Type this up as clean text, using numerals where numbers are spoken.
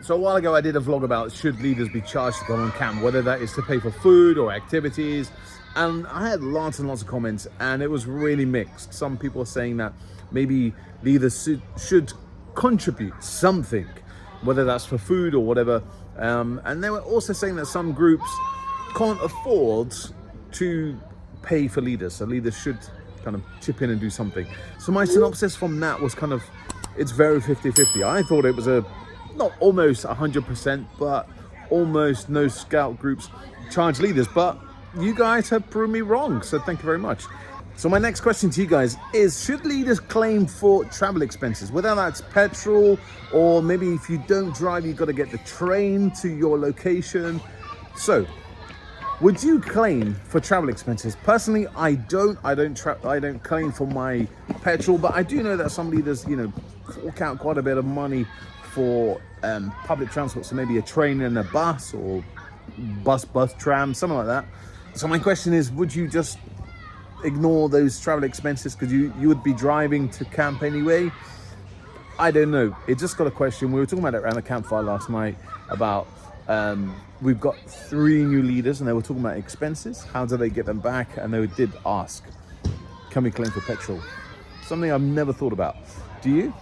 So a while ago, I did a vlog about should leaders be charged to go on camp, whether that is to pay for food or activities. And I had lots and lots of comments, and it was really mixed. Some people are saying that maybe leaders should contribute something, whether that's for food or whatever. And they were also saying that some groups can't afford to pay for leaders, so leaders should kind of chip in and do something. So my synopsis from that was kind of, it's very 50-50. I thought it was not almost 100%, but almost no scout groups charge leaders. But you guys have proved me wrong, so thank you very much. So my next question to you guys is, should leaders claim for travel expenses, whether that's petrol, or maybe if you don't drive, you've got to get the train to your location? So would you claim for travel expenses? Personally, I don't claim for my petrol, but I do know that some leaders, fork out quite a bit of money for public transport, so maybe a train and a bus, or bus, tram, something like that. So my question is, would you just ignore those travel expenses because you would be driving to camp anyway? I don't know. It just got a question. We were talking about it around the campfire last night about we've got 3 new leaders, and they were talking about expenses. How do they get them back? And they did ask, can we claim for petrol? Something I've never thought about. Do you?